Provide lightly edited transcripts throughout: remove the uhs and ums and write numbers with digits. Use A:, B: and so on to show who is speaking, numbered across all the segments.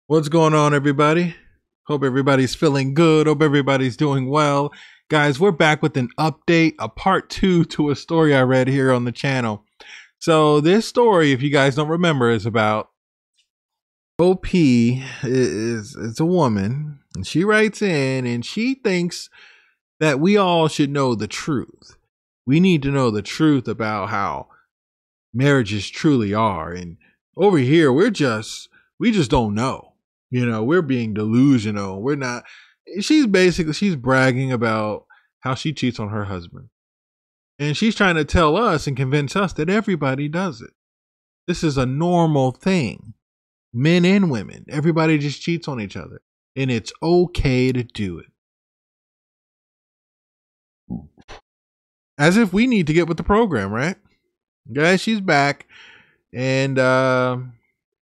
A: What's going on, everybody? Hope everybody's feeling good. Hope everybody's doing well. Guys, we're back with an update, a part two to a story I read here on the channel. So this story, if you guys don't remember, is about OP is a woman, and she writes in and she thinks that we all should know the truth. We need to know the truth about how marriages truly are. And over here, we just don't know. We're being delusional. We're not. She's bragging about how she cheats on her husband. And she's trying to tell us and convince us that everybody does it. This is a normal thing. Men and women, everybody just cheats on each other. And it's okay to do it. As if we need to get with the program, right? Guys, she's back. And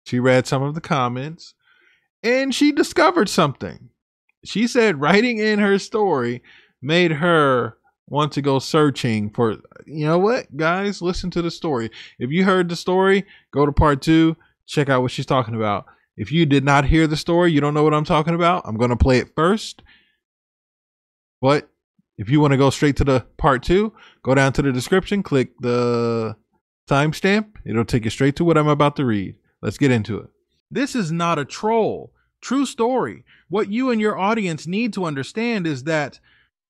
A: she read some of the comments. And she discovered something. She said writing in her story made her want to go searching for, you know what, guys, listen to the story. If you heard the story, go to part 2, check out what she's talking about. If you did not hear the story, you don't know what I'm talking about, I'm going to play it first. But if you want to go straight to the part 2, go down to the description, click the timestamp. It'll take you straight to what I'm about to read. Let's get into it. This is not a troll. True story. What you and your audience need to understand is that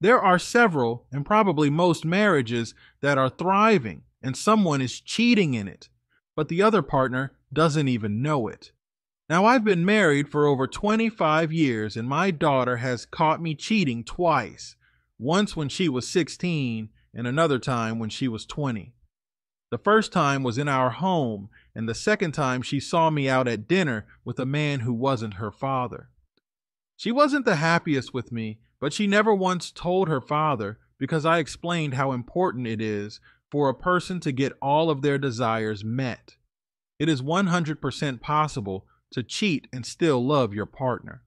A: there are several and probably most marriages that are thriving and someone is cheating in it, but the other partner doesn't even know it. Now, I've been married for over 25 years and my daughter has caught me cheating twice. Once when she was 16 and another time when she was 20. The first time was in our home, and the second time she saw me out at dinner with a man who wasn't her father. She wasn't the happiest with me, but she never once told her father because I explained how important it is for a person to get all of their desires met. It is 100% possible to cheat and still love your partner.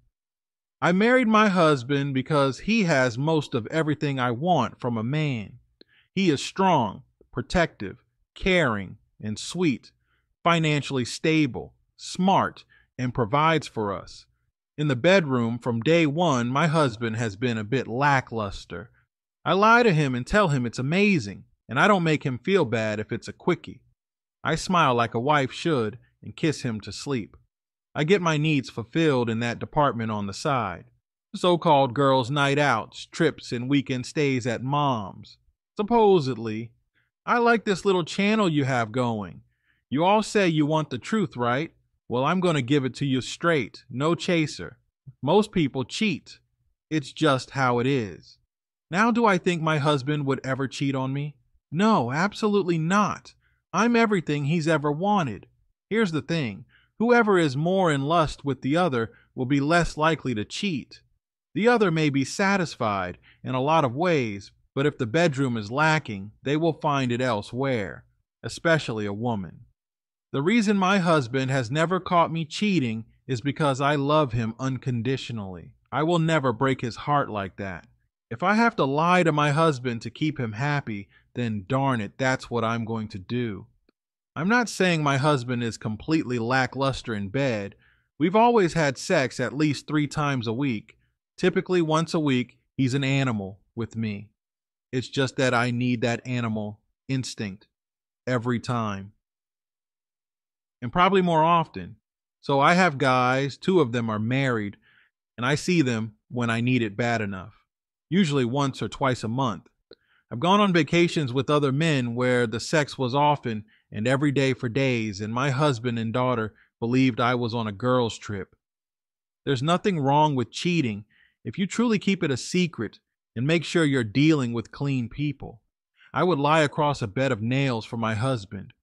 A: I married my husband because he has most of everything I want from a man. He is strong, protective, caring, and sweet, financially stable, smart, and provides for us. In the bedroom, from day one, my husband has been a bit lackluster. I lie to him and tell him it's amazing, and I don't make him feel bad if it's a quickie. I smile like a wife should and kiss him to sleep. I get my needs fulfilled in that department on the side. So-called girls' night outs, trips, and weekend stays at mom's. Supposedly. I like this little channel you have going. You all say you want the truth, right? Well, I'm going to give it to you straight. No chaser. Most people cheat. It's just how it is. Now, do I think my husband would ever cheat on me? No, absolutely not. I'm everything he's ever wanted. Here's the thing. Whoever is more in lust with the other will be less likely to cheat. The other may be satisfied in a lot of ways, but if the bedroom is lacking, they will find it elsewhere, especially a woman. The reason my husband has never caught me cheating is because I love him unconditionally. I will never break his heart like that. If I have to lie to my husband to keep him happy, then darn it, that's what I'm going to do. I'm not saying my husband is completely lackluster in bed. We've always had sex at least 3 times a week. Typically once a week, he's an animal with me. It's just that I need that animal instinct every time. And probably more often. So I have guys, 2 of them are married, and I see them when I need it bad enough. Usually once or twice a month. I've gone on vacations with other men where the sex was often and every day for days, and my husband and daughter believed I was on a girls' trip. There's nothing wrong with cheating if you truly keep it a secret and make sure you're dealing with clean people. I would lie across a bed of nails for my husband.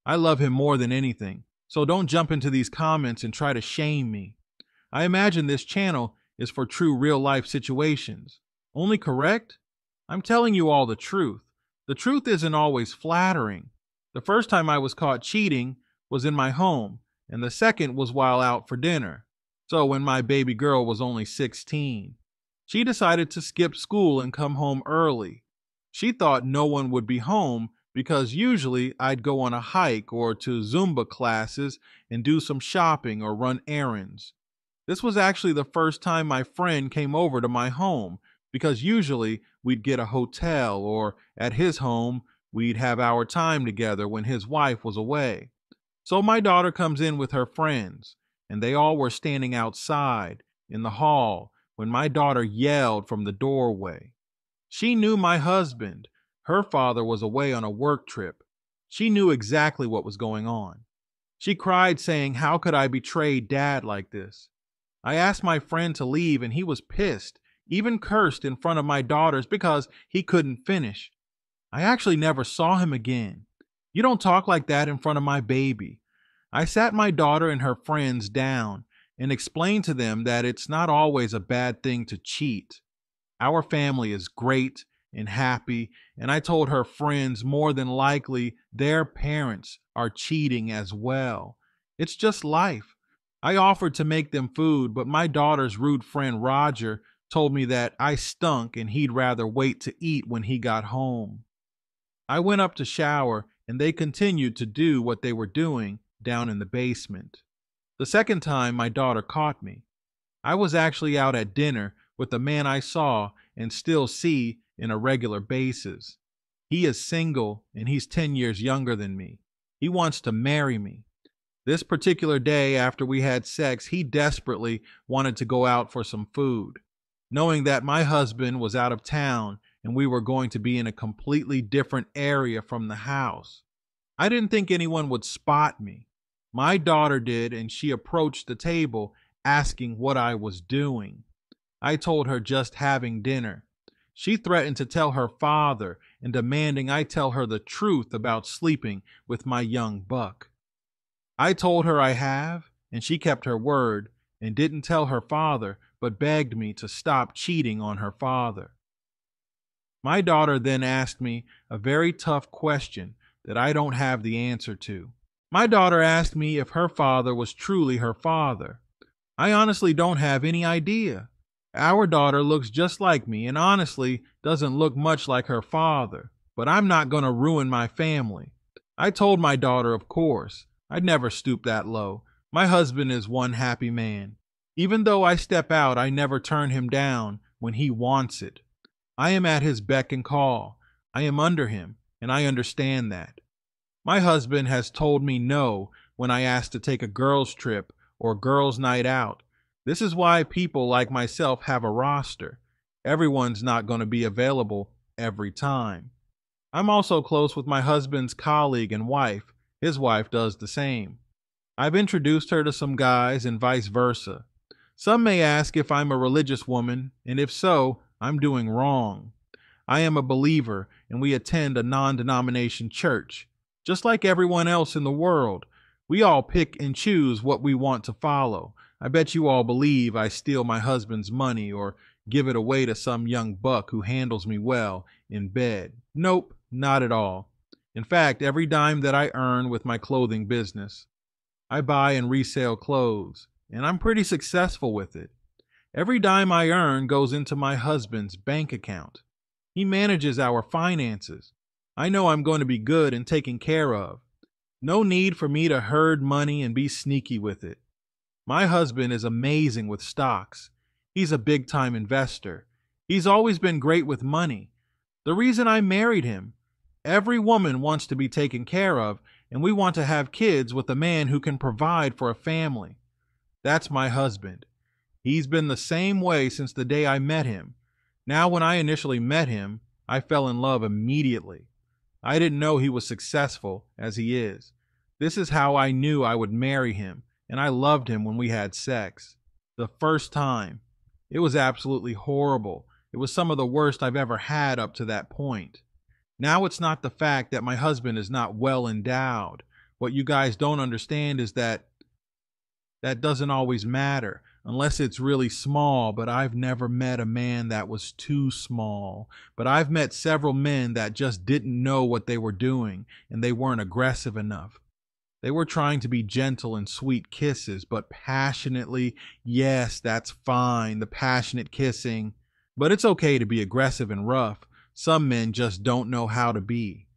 A: I love him more than anything, so don't jump into these comments and try to shame me. I imagine this channel is for true real-life situations. Only correct? I'm telling you all the truth. The truth isn't always flattering. The first time I was caught cheating was in my home, and the second was while out for dinner. So when my baby girl was only 16. She decided to skip school and come home early. She thought no one would be home because usually I'd go on a hike or to Zumba classes and do some shopping or run errands. This was actually the first time my friend came over to my home because usually we'd get a hotel or at his home, we'd have our time together when his wife was away. So my daughter comes in with her friends, and they all were standing outside in the hall when my daughter yelled from the doorway. She knew my husband. Her father was away on a work trip. She knew exactly what was going on. She cried, saying, "How could I betray Dad like this?" I asked my friend to leave, and he was pissed, even cursed in front of my daughters because he couldn't finish. I actually never saw him again. You don't talk like that in front of my baby. I sat my daughter and her friends down and explained to them that it's not always a bad thing to cheat. Our family is great and happy, and I told her friends more than likely their parents are cheating as well. It's just life. I offered to make them food, but my daughter's rude friend Roger told me that I stunk and he'd rather wait to eat when he got home. I went up to shower, and they continued to do what they were doing down in the basement. The second time my daughter caught me, I was actually out at dinner with a man I saw and still see in a regular basis. He is single and he's 10 years younger than me. He wants to marry me. This particular day after we had sex, he desperately wanted to go out for some food. Knowing that my husband was out of town and we were going to be in a completely different area from the house, I didn't think anyone would spot me. My daughter did, and she approached the table asking what I was doing. I told her just having dinner. She threatened to tell her father and demanding I tell her the truth about sleeping with my young buck. I told her I have, and she kept her word and didn't tell her father, but begged me to stop cheating on her father. My daughter then asked me a very tough question that I don't have the answer to. My daughter asked me if her father was truly her father. I honestly don't have any idea. Our daughter looks just like me and honestly doesn't look much like her father, but I'm not going to ruin my family. I told my daughter, of course, I'd never stoop that low. My husband is one happy man. Even though I step out, I never turn him down when he wants it. I am at his beck and call. I am under him, and I understand that. My husband has told me no when I ask to take a girls' trip or girls' night out. This is why people like myself have a roster. Everyone's not going to be available every time. I'm also close with my husband's colleague and wife. His wife does the same. I've introduced her to some guys and vice versa. Some may ask if I'm a religious woman, and if so, I'm doing wrong. I am a believer, and we attend a non-denomination church. Just like everyone else in the world, we all pick and choose what we want to follow. I bet you all believe I steal my husband's money or give it away to some young buck who handles me well in bed. Nope, not at all. In fact, every dime that I earn with my clothing business, I buy and resell clothes, and I'm pretty successful with it. Every dime I earn goes into my husband's bank account. He manages our finances. I know I'm going to be good and taken care of. No need for me to herd money and be sneaky with it. My husband is amazing with stocks. He's a big-time investor. He's always been great with money. The reason I married him. Every woman wants to be taken care of, and we want to have kids with a man who can provide for a family. That's my husband. He's been the same way since the day I met him. Now, when I initially met him, I fell in love immediately. I didn't know he was successful as he is. This is how I knew I would marry him, and I loved him when we had sex. The first time. It was absolutely horrible. It was some of the worst I've ever had up to that point. Now it's not the fact that my husband is not well endowed. What you guys don't understand is that doesn't always matter unless it's really small, but I've never met a man that was too small. But I've met several men that just didn't know what they were doing and they weren't aggressive enough. They were trying to be gentle and sweet kisses, but passionately, yes, that's fine, the passionate kissing. But it's okay to be aggressive and rough. Some men just don't know how to be.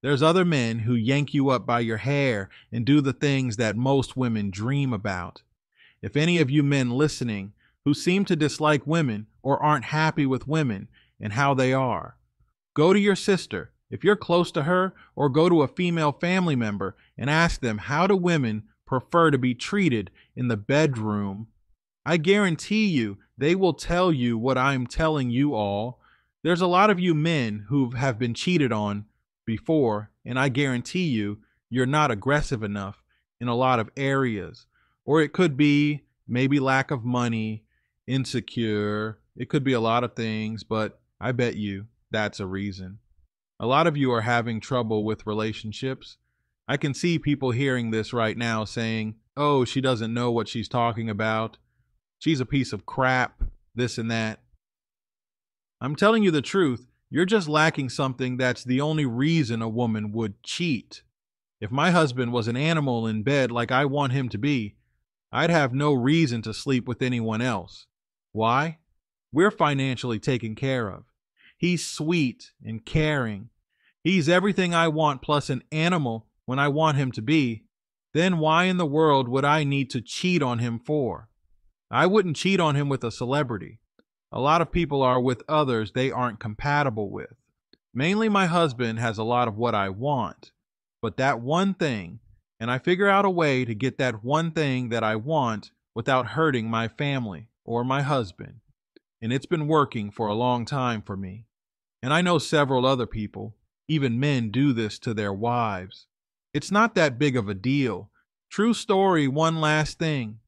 A: There's other men who yank you up by your hair and do the things that most women dream about.
B: If any of you men listening who seem to dislike women or aren't happy with women and how they are, go to your sister, if you're close to her, or go to a female family member and ask them, how do women prefer to be treated in the bedroom? I guarantee you they will tell you what I'm telling you all. There's a lot of you men who have been cheated on before, and I guarantee you you're not aggressive enough in a lot of areas. Or it could be maybe lack of money, insecure. It could be a lot of things, but I bet you that's a reason. A lot of you are having trouble with relationships. I can see people hearing this right now saying, oh, she doesn't know what she's talking about. She's a piece of crap, this and that. I'm telling you the truth. You're just lacking something that's the only reason a woman would cheat. If my husband was an animal in bed like I want him to be, I'd have no reason to sleep with anyone else. Why? We're financially taken care of. He's sweet and caring. He's everything I want plus an animal when I want him to be. Then why in the world would I need to cheat on him for? I wouldn't cheat on him with a celebrity. A lot of people are with others they aren't compatible with. Mainly my husband has a lot of what I want. But that one thing, and I figure out a way to get that one thing that I want without hurting my family or my husband. And it's been working for a long time for me. And I know several other people, even men, do this to their wives. It's not that big of a deal. True story, one last thing.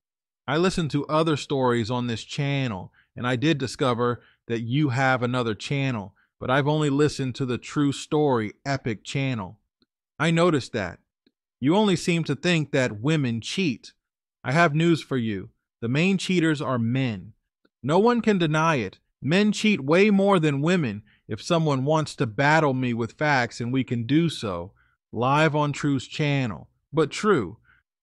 B: I listened to other stories on this channel, and I did discover that you have another channel, but I've only listened to the True Story Epic channel. I noticed that. You only seem to think that women cheat. I have news for you. The main cheaters are men. No one can deny it. Men cheat way more than women. If someone wants to battle me with facts, and we can do so, live on True's channel. But True,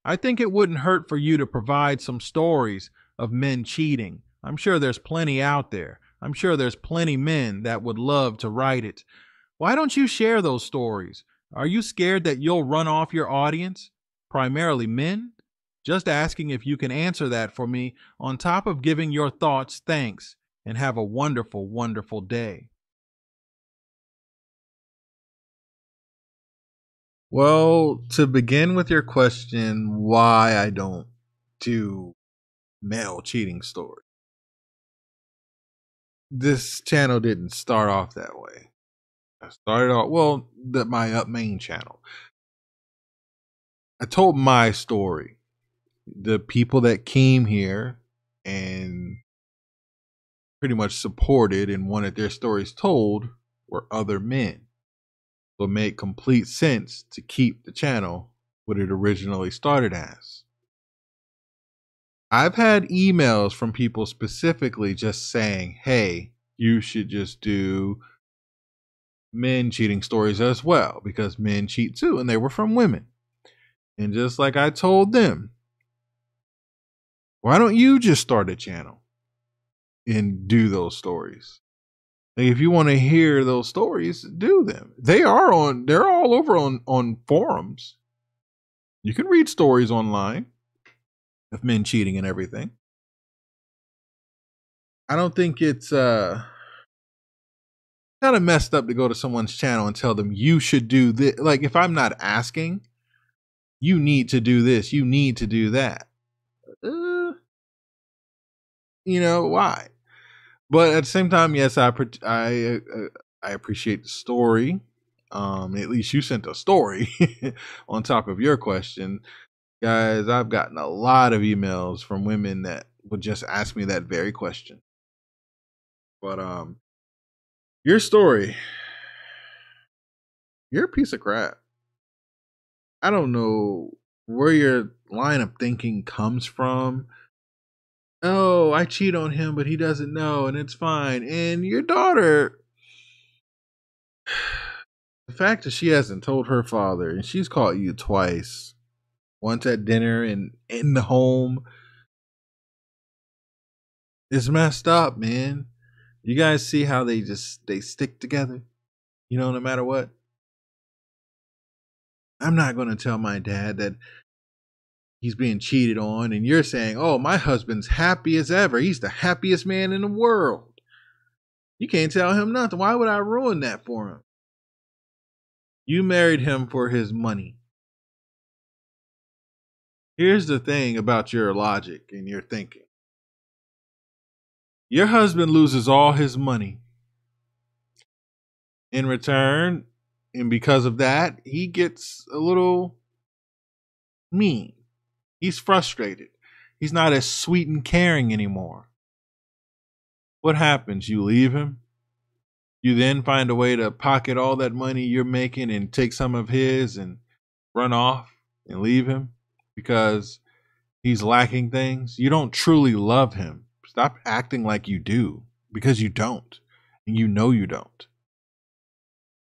B: I think it wouldn't hurt for you to provide some stories of men cheating. I'm sure there's plenty out there. I'm sure there's plenty men that would love to write it. Why don't you share those stories? Are you scared that you'll run off your audience? Primarily men? Just asking if you can answer that for me on top of giving your thoughts thanks, and have a wonderful, wonderful day.
A: Well, to begin with your question, why I don't do male cheating stories. This channel didn't start off that way. I started off, well, my main channel. I told my story. The people that came here and pretty much supported and wanted their stories told were other men. So it made complete sense to keep the channel what it originally started as. I've had emails from people specifically just saying, hey, you should just do men cheating stories as well because men cheat too. And they were from women. And just like I told them, why don't you just start a channel and do those stories? Like, if you want to hear those stories, do them. They're all over on forums. You can read stories online of men cheating and everything. I don't think it's kind of messed up to go to someone's channel and tell them you should do this. Like, if I'm not asking, you need to do this, you need to do that. Why? But at the same time, yes, I appreciate the story. At least you sent a story on top of your question. Guys, I've gotten a lot of emails from women that would just ask me that very question. But your story, you're a piece of crap. I don't know where your line of thinking comes from. Oh, I cheat on him, but he doesn't know, and it's fine. And your daughter, the fact that she hasn't told her father, and she's caught you twice, once at dinner and in the home, is messed up, man. You guys see how they stick together? No matter what. I'm not going to tell my dad that
B: he's being cheated on, and you're saying, oh, my husband's happy as ever. He's the happiest man in the world. You can't tell him nothing. Why would I ruin that for him? You married him for his money. Here's the thing about your logic and your thinking. Your husband loses all his money. In return, and because of that, he gets a little mean. He's frustrated. He's not as sweet and caring anymore. What happens? You leave him. You then find a way to pocket all that money you're making and take some of his and run off and leave him because he's lacking things. You don't truly love him. Stop acting like you do, because you don't. And you know you don't.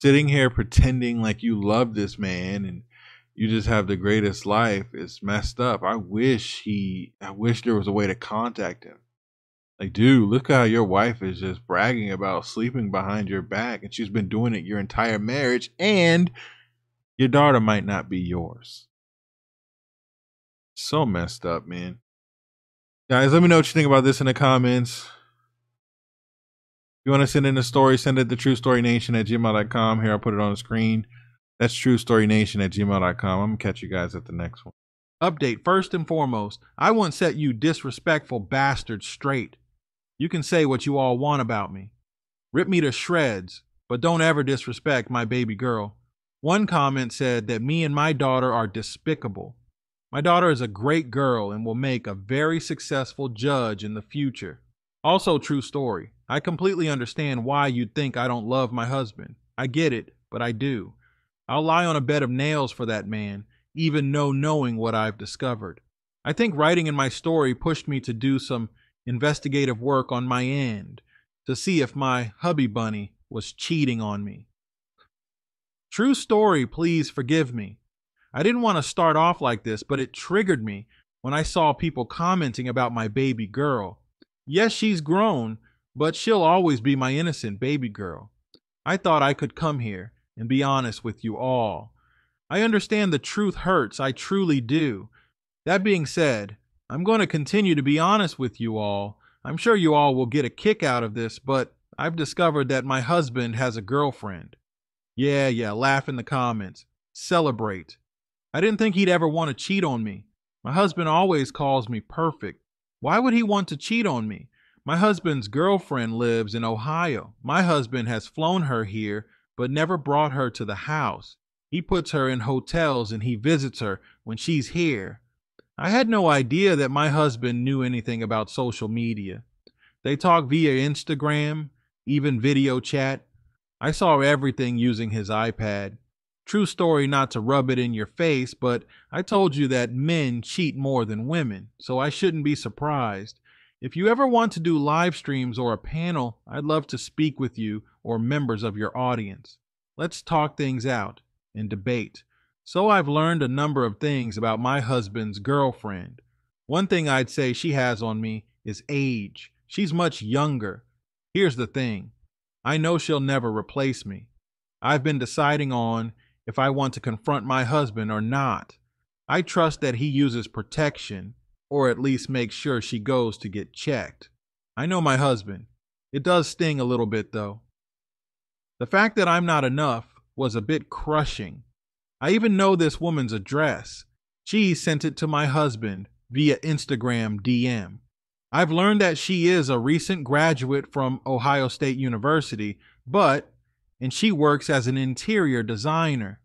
B: Sitting here pretending like you love this man and you just have the greatest life is messed up. I wish there was a way to contact him. Like, dude, look how your wife is just bragging about sleeping behind your back, and she's been doing it your entire marriage, and your daughter might not be yours. So messed up, man. Guys, let me know what you think about this in the comments. If you want to send in a story, send it to truestorynation@gmail.com. Here, I'll put it on the screen. That's truestorynation@gmail.com. I'm going to catch you guys at the next one. Update. First and foremost, I won't set you disrespectful bastards straight. You can say what you all want about me. Rip me to shreds, but don't ever disrespect my baby girl. One comment said that me and my daughter are despicable. My daughter is a great girl and will make a very successful judge in the future. Also, true story. I completely understand why you'd think I don't love my husband. I get it, but I do. I'll lie on a bed of nails for that man, even knowing what I've discovered. I think writing in my story pushed me to do some investigative work on my end to see if my hubby bunny was cheating on me. True story, please forgive me. I didn't want to start off like this, but it triggered me when I saw people commenting about my baby girl. Yes, she's grown, but she'll always be my innocent baby girl. I thought I could come here and be honest with you all. I understand the truth hurts, I truly do. That being said, I'm going to continue to be honest with you all. I'm sure you all will get a kick out of this, but I've discovered that my husband has a girlfriend. Yeah, laugh in the comments. Celebrate. I didn't think he'd ever want to cheat on me. My husband always calls me perfect. Why would he want to cheat on me? My husband's girlfriend lives in Ohio. My husband has flown her here, but never brought her to the house. He puts her in hotels and he visits her when she's here. I had no idea that my husband knew anything about social media. They talk via Instagram, even video chat. I saw everything using his iPad. True story, not to rub it in your face, but I told you that men cheat more than women, so I shouldn't be surprised. If you ever want to do live streams or a panel, I'd love to speak with you or members of your audience. Let's talk things out and debate. So I've learned a number of things about my husband's girlfriend. One thing I'd say she has on me is age. She's much younger. Here's the thing. I know she'll never replace me. I've been deciding on if I want to confront my husband or not. I trust that he uses protection, or at least makes sure she goes to get checked. I know my husband. It does sting a little bit, though. The fact that I'm not enough was a bit crushing. I even know this woman's address. She sent it to my husband via Instagram DM. I've learned that she is a recent graduate from Ohio State University, and she works as an interior designer.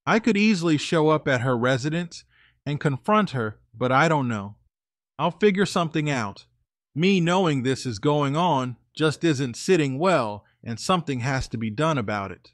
B: I could easily show up at her residence and confront her, but I don't know. I'll figure something out. Me knowing this is going on just isn't sitting well, and something has to be done about it.